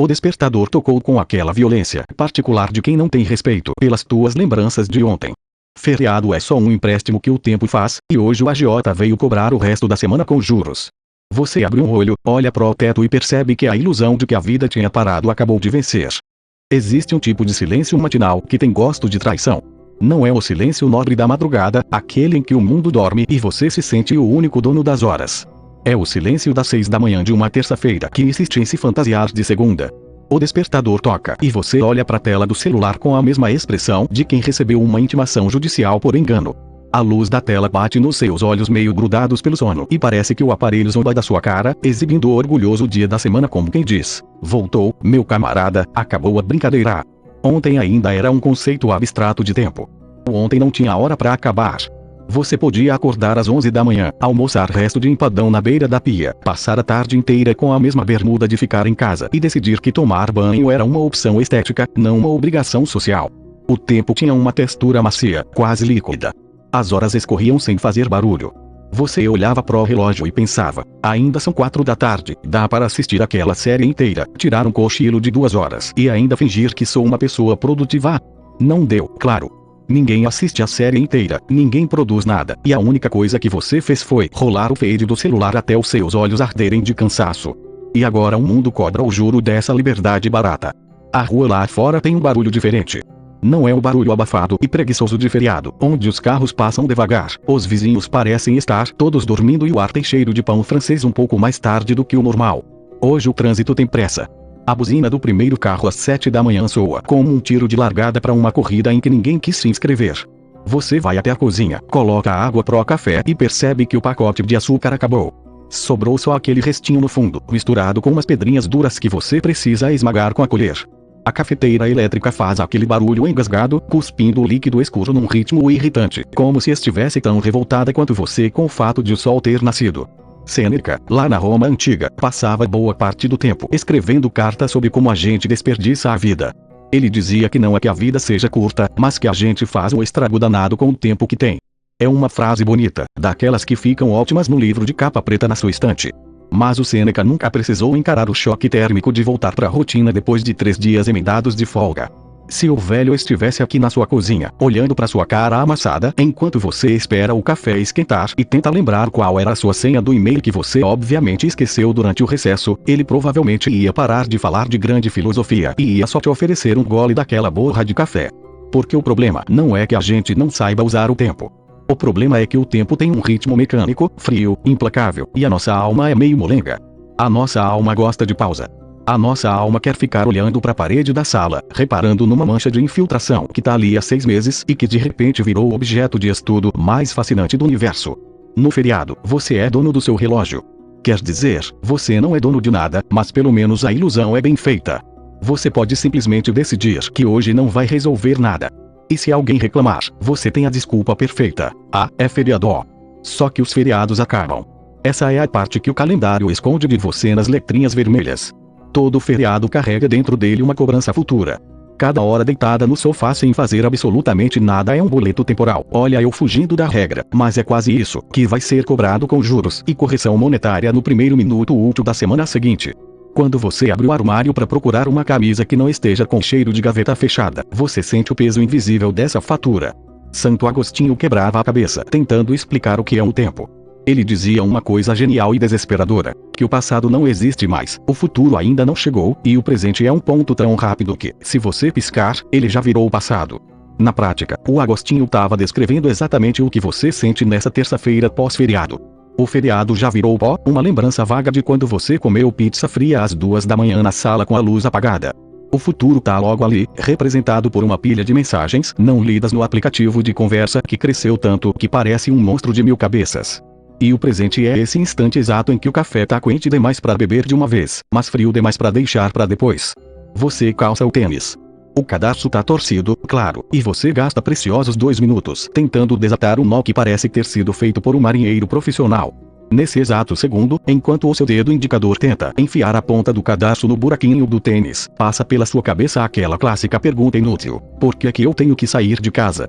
O despertador tocou com aquela violência particular de quem não tem respeito pelas tuas lembranças de ontem. Feriado é só um empréstimo que o tempo faz, e hoje o agiota veio cobrar o resto da semana com juros. Você abre um olho, olha pro teto e percebe que a ilusão de que a vida tinha parado acabou de vencer. Existe um tipo de silêncio matinal que tem gosto de traição. Não é o silêncio nobre da madrugada, aquele em que o mundo dorme e você se sente o único dono das horas. É o silêncio das 6 da manhã de uma terça-feira que insiste em se fantasiar de segunda. O despertador toca e você olha para a tela do celular com a mesma expressão de quem recebeu uma intimação judicial por engano. A luz da tela bate nos seus olhos meio grudados pelo sono e parece que o aparelho zomba da sua cara, exibindo o orgulhoso dia da semana como quem diz: voltou, meu camarada, acabou a brincadeira. Ontem ainda era um conceito abstrato de tempo. O ontem não tinha hora para acabar. Você podia acordar às 11 da manhã, almoçar resto de empadão na beira da pia, passar a tarde inteira com a mesma bermuda de ficar em casa e decidir que tomar banho era uma opção estética, não uma obrigação social. O tempo tinha uma textura macia, quase líquida. As horas escorriam sem fazer barulho. Você olhava pro relógio e pensava: ainda são 4 da tarde, dá para assistir aquela série inteira, tirar um cochilo de 2 horas e ainda fingir que sou uma pessoa produtiva? Não deu, claro. Ninguém assiste a série inteira, ninguém produz nada, e a única coisa que você fez foi rolar o fade do celular até os seus olhos arderem de cansaço. E agora o mundo cobra o juro dessa liberdade barata. A rua lá fora tem um barulho diferente. Não é o barulho abafado e preguiçoso de feriado, onde os carros passam devagar, os vizinhos parecem estar todos dormindo e o ar tem cheiro de pão francês um pouco mais tarde do que o normal. Hoje o trânsito tem pressa. A buzina do primeiro carro às 7 da manhã soa como um tiro de largada para uma corrida em que ninguém quis se inscrever. Você vai até a cozinha, coloca água pro café e percebe que o pacote de açúcar acabou. Sobrou só aquele restinho no fundo, misturado com umas pedrinhas duras que você precisa esmagar com a colher. A cafeteira elétrica faz aquele barulho engasgado, cuspindo o líquido escuro num ritmo irritante, como se estivesse tão revoltada quanto você com o fato de o sol ter nascido. Sêneca, lá na Roma antiga, passava boa parte do tempo escrevendo cartas sobre como a gente desperdiça a vida. Ele dizia que não é que a vida seja curta, mas que a gente faz um estrago danado com o tempo que tem. É uma frase bonita, daquelas que ficam ótimas no livro de capa preta na sua estante. Mas o Sêneca nunca precisou encarar o choque térmico de voltar para a rotina depois de 3 dias emendados de folga. Se o velho estivesse aqui na sua cozinha, olhando para sua cara amassada, enquanto você espera o café esquentar e tenta lembrar qual era a sua senha do e-mail que você obviamente esqueceu durante o recesso, ele provavelmente ia parar de falar de grande filosofia e ia só te oferecer um gole daquela borra de café. Porque o problema não é que a gente não saiba usar o tempo. O problema é que o tempo tem um ritmo mecânico, frio, implacável, e a nossa alma é meio molenga. A nossa alma gosta de pausa. A nossa alma quer ficar olhando para a parede da sala, reparando numa mancha de infiltração que tá ali há 6 meses e que de repente virou o objeto de estudo mais fascinante do universo. No feriado, você é dono do seu relógio. Quer dizer, você não é dono de nada, mas pelo menos a ilusão é bem feita. Você pode simplesmente decidir que hoje não vai resolver nada. E se alguém reclamar, você tem a desculpa perfeita: ah, é feriado. Só que os feriados acabam. Essa é a parte que o calendário esconde de você nas letrinhas vermelhas. Todo feriado carrega dentro dele uma cobrança futura. Cada hora deitada no sofá sem fazer absolutamente nada é um boleto temporal. Olha, eu fugindo da regra, mas é quase isso, que vai ser cobrado com juros e correção monetária no primeiro minuto útil da semana seguinte. Quando você abre o armário para procurar uma camisa que não esteja com cheiro de gaveta fechada, você sente o peso invisível dessa fatura. Santo Agostinho quebrava a cabeça tentando explicar o que é o tempo. Ele dizia uma coisa genial e desesperadora: que o passado não existe mais, o futuro ainda não chegou, e o presente é um ponto tão rápido que, se você piscar, ele já virou o passado. Na prática, o Agostinho estava descrevendo exatamente o que você sente nessa terça-feira pós-feriado. O feriado já virou pó, uma lembrança vaga de quando você comeu pizza fria às 2 da manhã na sala com a luz apagada. O futuro tá logo ali, representado por uma pilha de mensagens não lidas no aplicativo de conversa que cresceu tanto que parece um monstro de 1000 cabeças. E o presente é esse instante exato em que o café tá quente demais para beber de uma vez, mas frio demais para deixar para depois. Você calça o tênis. O cadarço tá torcido, claro, e você gasta preciosos 2 minutos tentando desatar um nó que parece ter sido feito por um marinheiro profissional. Nesse exato segundo, enquanto o seu dedo indicador tenta enfiar a ponta do cadarço no buraquinho do tênis, passa pela sua cabeça aquela clássica pergunta inútil: por que é que eu tenho que sair de casa?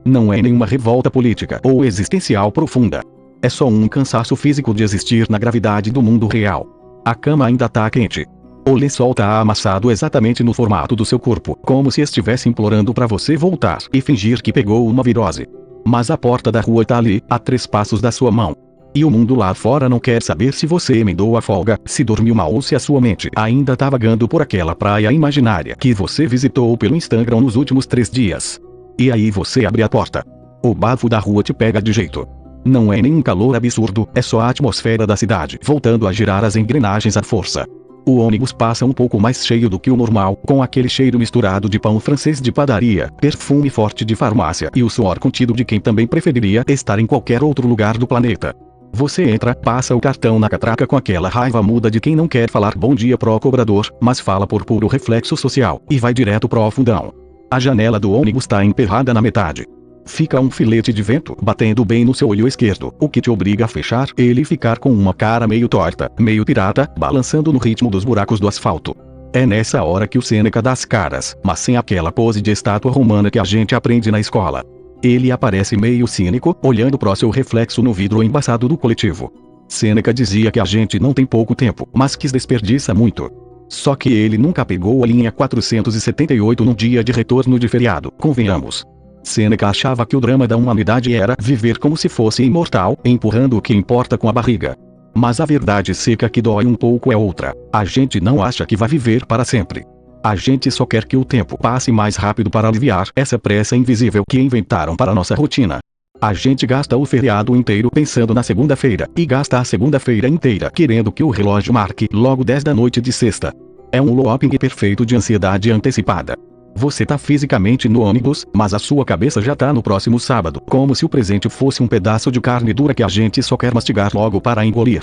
Não é nenhuma revolta política ou existencial profunda. É só um cansaço físico de existir na gravidade do mundo real. A cama ainda tá quente. O lençol tá amassado exatamente no formato do seu corpo, como se estivesse implorando para você voltar e fingir que pegou uma virose. Mas a porta da rua tá ali, a 3 passos da sua mão. E o mundo lá fora não quer saber se você emendou a folga, se dormiu mal ou se a sua mente ainda tá vagando por aquela praia imaginária que você visitou pelo Instagram nos últimos 3 dias. E aí você abre a porta. O bafo da rua te pega de jeito. Não é nem um calor absurdo, é só a atmosfera da cidade voltando a girar as engrenagens à força. O ônibus passa um pouco mais cheio do que o normal, com aquele cheiro misturado de pão francês de padaria, perfume forte de farmácia e o suor contido de quem também preferiria estar em qualquer outro lugar do planeta. Você entra, passa o cartão na catraca com aquela raiva muda de quem não quer falar bom dia pro cobrador, mas fala por puro reflexo social, e vai direto pro fundão. A janela do ônibus tá emperrada na metade. Fica um filete de vento batendo bem no seu olho esquerdo, o que te obriga a fechar ele e ficar com uma cara meio torta, meio pirata, balançando no ritmo dos buracos do asfalto. É nessa hora que o Sêneca dá as caras, mas sem aquela pose de estátua romana que a gente aprende na escola. Ele aparece meio cínico, olhando pro seu reflexo no vidro embaçado do coletivo. Sêneca dizia que a gente não tem pouco tempo, mas que desperdiça muito. Só que ele nunca pegou a linha 478 no dia de retorno de feriado, convenhamos. Sêneca achava que o drama da humanidade era viver como se fosse imortal, empurrando o que importa com a barriga. Mas a verdade seca que dói um pouco é outra. A gente não acha que vai viver para sempre. A gente só quer que o tempo passe mais rápido para aliviar essa pressa invisível que inventaram para nossa rotina. A gente gasta o feriado inteiro pensando na segunda-feira, e gasta a segunda-feira inteira querendo que o relógio marque logo 10 da noite de sexta. É um looping perfeito de ansiedade antecipada. Você tá fisicamente no ônibus, mas a sua cabeça já tá no próximo sábado, como se o presente fosse um pedaço de carne dura que a gente só quer mastigar logo para engolir.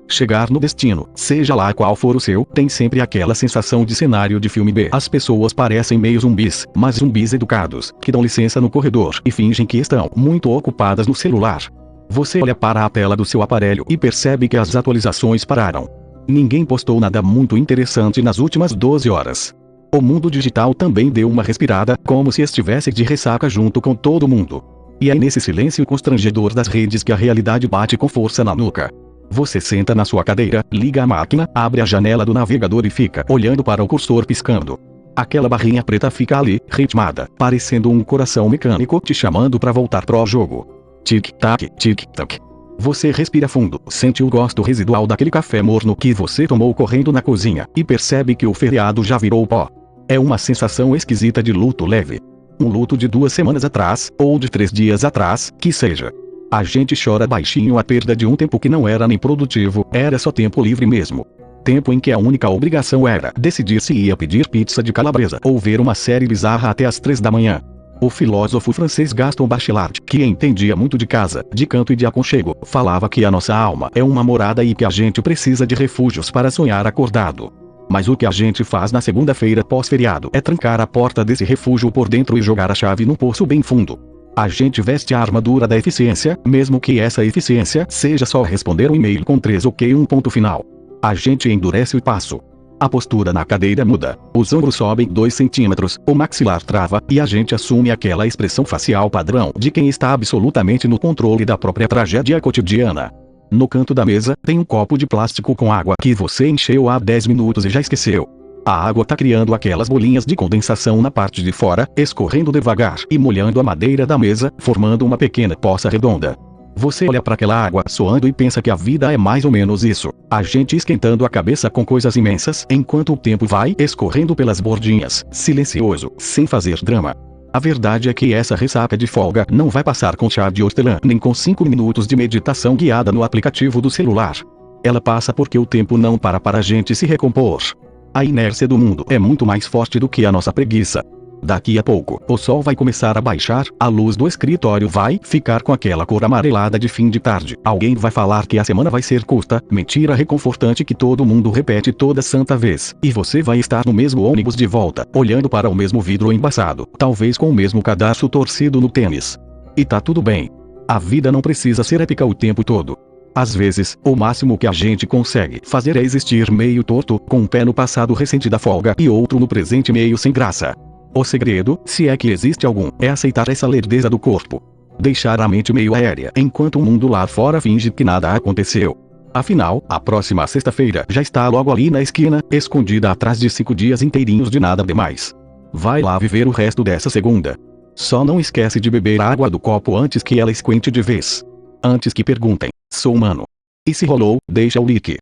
Chegar no destino, seja lá qual for o seu, tem sempre aquela sensação de cenário de filme B. As pessoas parecem meio zumbis, mas zumbis educados, que dão licença no corredor e fingem que estão muito ocupadas no celular. Você olha para a tela do seu aparelho e percebe que as atualizações pararam. Ninguém postou nada muito interessante nas últimas 12 horas. O mundo digital também deu uma respirada, como se estivesse de ressaca junto com todo mundo. E é nesse silêncio constrangedor das redes que a realidade bate com força na nuca. Você senta na sua cadeira, liga a máquina, abre a janela do navegador e fica olhando para o cursor piscando. Aquela barrinha preta fica ali, ritmada, parecendo um coração mecânico te chamando para voltar pro jogo. Tic-tac, tic-tac. Você respira fundo, sente o gosto residual daquele café morno que você tomou correndo na cozinha, e percebe que o feriado já virou pó. É uma sensação esquisita de luto leve. Um luto de 2 semanas atrás, ou de 3 dias atrás, que seja. A gente chora baixinho a perda de um tempo que não era nem produtivo, era só tempo livre mesmo. Tempo em que a única obrigação era decidir se ia pedir pizza de calabresa ou ver uma série bizarra até as 3 da manhã. O filósofo francês Gaston Bachelard, que entendia muito de casa, de canto e de aconchego, falava que a nossa alma é uma morada e que a gente precisa de refúgios para sonhar acordado. Mas o que a gente faz na segunda-feira pós-feriado é trancar a porta desse refúgio por dentro e jogar a chave num poço bem fundo. A gente veste a armadura da eficiência, mesmo que essa eficiência seja só responder um e-mail com 3 ok e um ponto final. A gente endurece o passo. A postura na cadeira muda, os ombros sobem 2 centímetros, o maxilar trava, e a gente assume aquela expressão facial padrão de quem está absolutamente no controle da própria tragédia cotidiana. No canto da mesa, tem um copo de plástico com água que você encheu há 10 minutos e já esqueceu. A água tá criando aquelas bolinhas de condensação na parte de fora, escorrendo devagar e molhando a madeira da mesa, formando uma pequena poça redonda. Você olha para aquela água soando e pensa que a vida é mais ou menos isso. A gente esquentando a cabeça com coisas imensas, enquanto o tempo vai escorrendo pelas bordinhas, silencioso, sem fazer drama. A verdade é que essa ressaca de folga não vai passar com chá de hortelã, nem com 5 minutos de meditação guiada no aplicativo do celular. Ela passa porque o tempo não para a gente se recompor. A inércia do mundo é muito mais forte do que a nossa preguiça. Daqui a pouco, o sol vai começar a baixar, a luz do escritório vai ficar com aquela cor amarelada de fim de tarde. Alguém vai falar que a semana vai ser curta, mentira reconfortante que todo mundo repete toda santa vez. E você vai estar no mesmo ônibus de volta, olhando para o mesmo vidro embaçado, talvez com o mesmo cadarço torcido no tênis. E tá tudo bem. A vida não precisa ser épica o tempo todo. Às vezes, o máximo que a gente consegue fazer é existir meio torto, com um pé no passado recente da folga e outro no presente meio sem graça. O segredo, se é que existe algum, é aceitar essa lerdeza do corpo. Deixar a mente meio aérea enquanto o mundo lá fora finge que nada aconteceu. Afinal, a próxima sexta-feira já está logo ali na esquina, escondida atrás de 5 dias inteirinhos de nada demais. Vai lá viver o resto dessa segunda. Só não esquece de beber água do copo antes que ela esquente de vez. Antes que perguntem, sou humano. E se rolou, deixa o like.